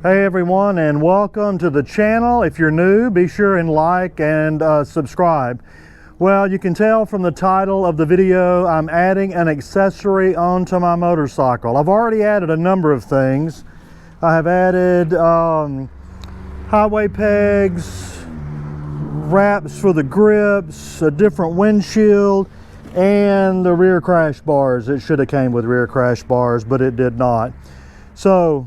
Hey everyone, and welcome to the channel. If you're new, be sure and like and subscribe. Well, you can tell from the title of the video, I'm adding an accessory onto my motorcycle. I've already added a number of things. I have added highway pegs, wraps for the grips, a different windshield, and the rear crash bars. It should have came with rear crash bars, but it did not. So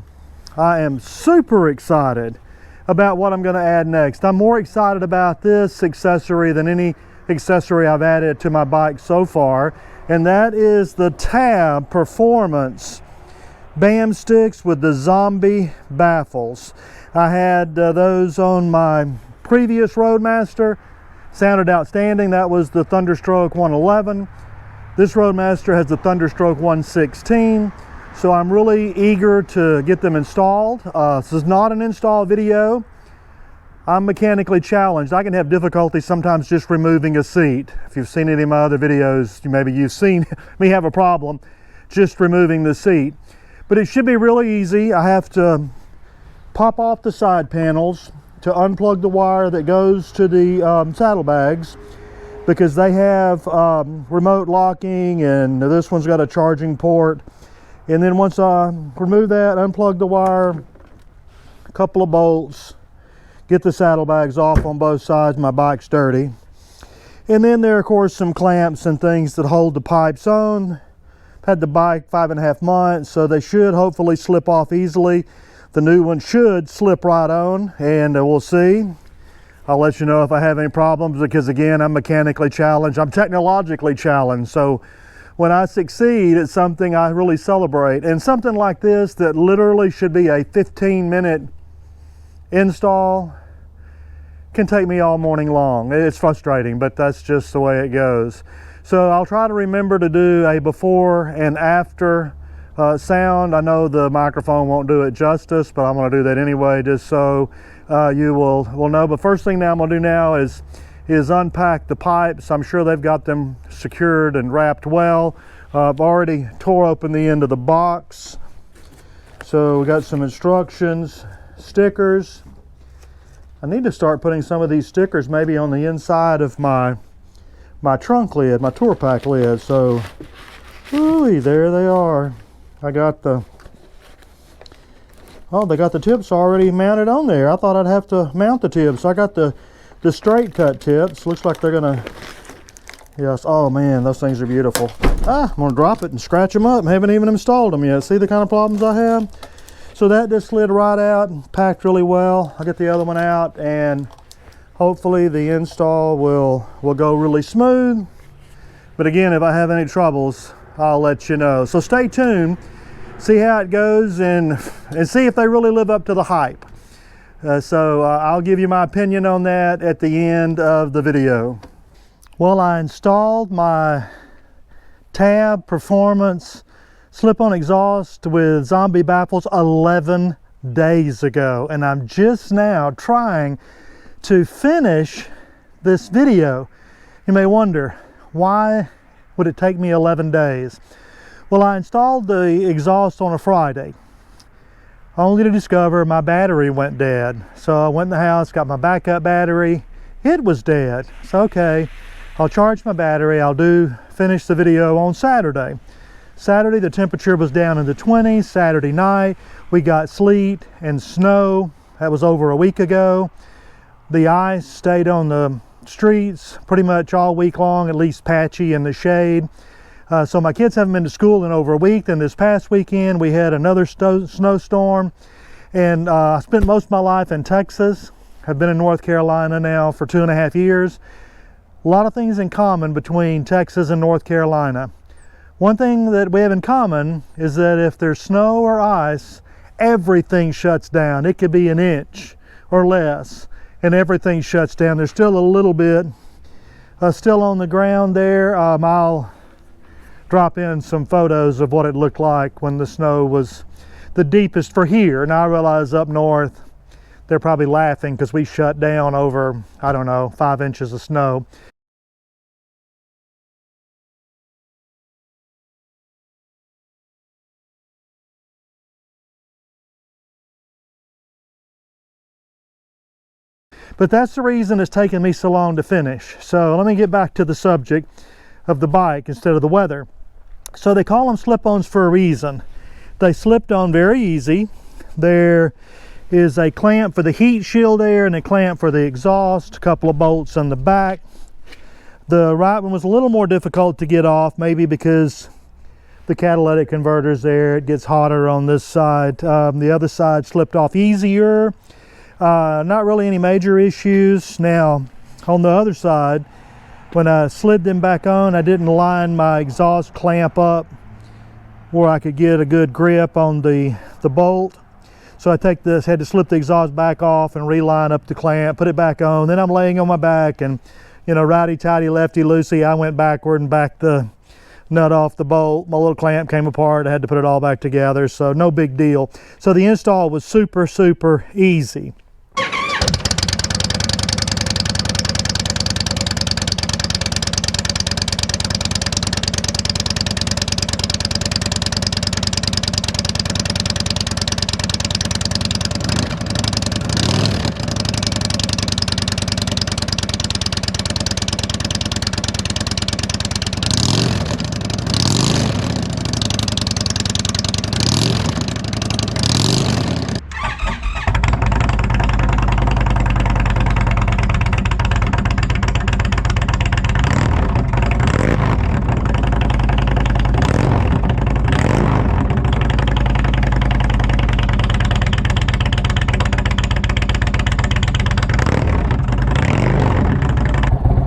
I am super excited about what I'm going to add next. I'm more excited about this accessory than any accessory I've added to my bike so far, and that is the TAB Performance B.A.M sticks with the Zombie Baffles. I had those on my previous Roadmaster. Sounded outstanding. That was the Thunderstroke 111. This Roadmaster has the Thunderstroke 116. So I'm really eager to get them installed. This is not an install video. I'm mechanically challenged. I can have difficulty sometimes just removing a seat. If you've seen any of my other videos, maybe you've seen me have a problem just removing the seat. But it should be really easy. I have to pop off the side panels to unplug the wire that goes to the saddlebags, because they have remote locking, and this one's got a charging port. And then once I remove that, unplug the wire, a couple of bolts, get the saddlebags off on both sides, my bike's dirty. And then there are, of course, some clamps and things that hold the pipes on. I've had the bike 5.5 months, so they should hopefully slip off easily. The new one should slip right on, and we'll see. I'll let you know if I have any problems, because again, I'm mechanically challenged. I'm technologically challenged, so when I succeed, it's something I really celebrate. And something like this that literally should be a 15-minute install can take me all morning long. It's frustrating, but that's just the way it goes. So I'll try to remember to do a before and after sound. I know the microphone won't do it justice, but I'm going to do that anyway, just so you will know. But first thing now I'm going to do now is unpack the pipes. I'm sure they've got them secured and wrapped well. I've already tore open the end of the box. So we got some instructions, stickers. I need to start putting some of these stickers maybe on the inside of my trunk lid, my tour pack lid. So, ooh, there they are. I got they got the tips already mounted on there. I thought I'd have to mount the tips. I got the straight cut tips. Looks like they're gonna, yes, oh man, those things are beautiful. I'm gonna drop it and scratch them up. I haven't even installed them yet. See the kind of problems I have? So that just slid right out and packed really well. I'll get the other one out, and hopefully the install will go really smooth. But again, if I have any troubles, I'll let you know. So stay tuned, see how it goes, and see if they really live up to the hype. So I'll give you my opinion on that at the end of the video. Well, I installed my TAB Performance slip-on exhaust with Zombie Baffles 11 days ago, and I'm just now trying to finish this video. You may wonder, why would it take me 11 days? Well, I installed the exhaust on a Friday, only to discover my battery went dead. So I went in the house, got my backup battery. It was dead. So okay, I'll charge my battery. I'll finish the video on Saturday. Saturday, the temperature was down in the 20s. Saturday night, we got sleet and snow. That was over a week ago. The ice stayed on the streets pretty much all week long, at least patchy in the shade. So my kids haven't been to school in over a week. Then this past weekend we had another snowstorm, and I spent most of my life in Texas. I've been in North Carolina now for 2.5 years. A lot of things in common between Texas and North Carolina. One thing that we have in common is that if there's snow or ice, everything shuts down. It could be an inch or less, and everything shuts down. There's still a little bit still on the ground there. I'll drop in some photos of what it looked like when the snow was the deepest for here. And I realize up north they're probably laughing because we shut down over, I don't know, 5 inches of snow. But that's the reason it's taken me so long to finish. So let me get back to the subject of the bike instead of the weather. So they call them slip-ons for a reason. They slipped on very easy. There is a clamp for the heat shield there and a clamp for the exhaust, a couple of bolts on the back. The right one was a little more difficult to get off, maybe because the catalytic converter's there. It gets hotter on this side. The other side slipped off easier. Not really any major issues. Now, on the other side, when I slid them back on, I didn't line my exhaust clamp up where I could get a good grip on the bolt. So I had to slip the exhaust back off and reline up the clamp, put it back on. Then I'm laying on my back and, you know, righty-tighty, lefty-loosey, I went backward and backed the nut off the bolt. My little clamp came apart. I had to put it all back together, so no big deal. So the install was super, super easy.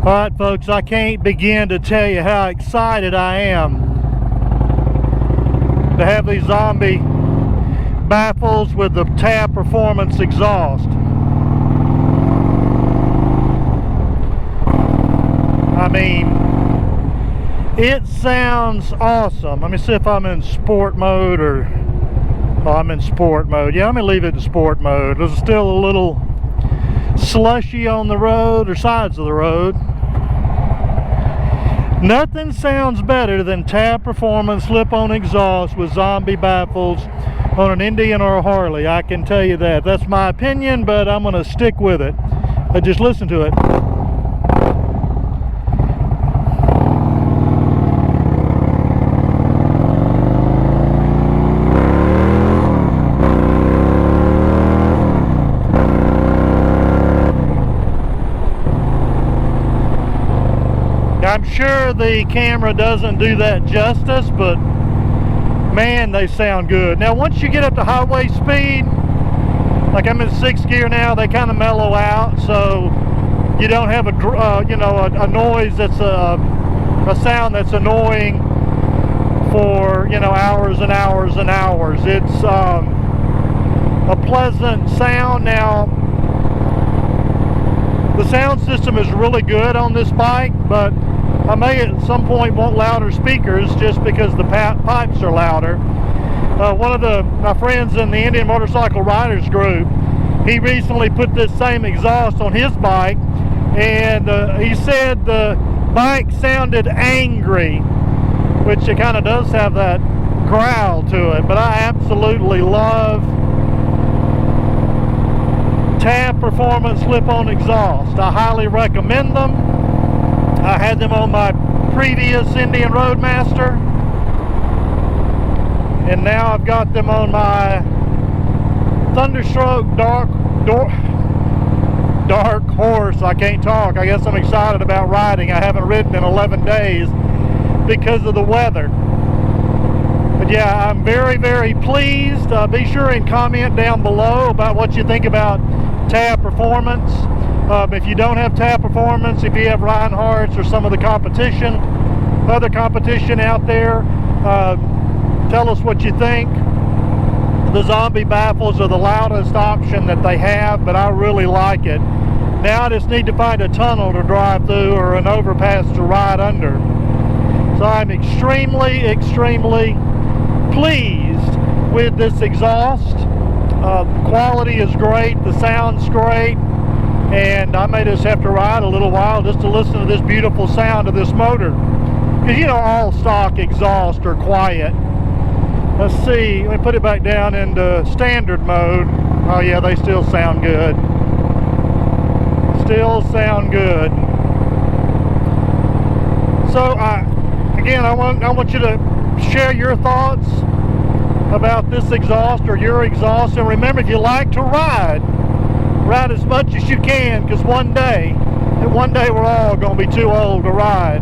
All right, folks, I can't begin to tell you how excited I am to have these Zombie Baffles with the TAB Performance exhaust. I mean, it sounds awesome. Let me see if I'm in sport mode or... Oh, I'm in sport mode. Yeah, let me leave it in sport mode. There's still a little slushy on the road or sides of the road. Nothing sounds better than TAB Performance slip-on exhaust with Zombie Baffles on an Indian or a Harley. I can tell you that. That's my opinion, but I'm going to stick with it. Just listen to it. I'm sure the camera doesn't do that justice, but man, they sound good. Now, once you get up to highway speed, like I'm in 6th gear now, they kind of mellow out, so you don't have a noise that's a sound that's annoying for, you know, hours and hours and hours. It's a pleasant sound. Now, the sound system is really good on this bike, but I may at some point want louder speakers just because the pipes are louder. One of my friends in the Indian Motorcycle Riders group, he recently put this same exhaust on his bike, and he said the bike sounded angry, which it kind of does have that growl to it, but I absolutely love TAB Performance slip-on exhaust. I highly recommend them. I had them on my previous Indian Roadmaster, and now I've got them on my Thunderstroke Dark Horse. I can't talk. I guess I'm excited about riding. I haven't ridden in 11 days because of the weather. But yeah, I'm very, very pleased. Be sure and comment down below about what you think about TAB Performance. If you don't have TAB Performance, if you have Reinhardt's or some of the other competition out there, tell us what you think. The Zombie Baffles are the loudest option that they have, but I really like it. Now I just need to find a tunnel to drive through or an overpass to ride under. So I'm extremely, extremely pleased with this exhaust. Quality is great, the sound's great, and I may just have to ride a little while just to listen to this beautiful sound of this motor. Because, you know, all stock exhausts are quiet. Let's see, let me put it back down into standard mode. Oh yeah, they still sound good. still sound good. So again, I want you to share your thoughts about this exhaust or your exhaust. And remember, if you like to ride as much as you can, because one day we're all going to be too old to ride.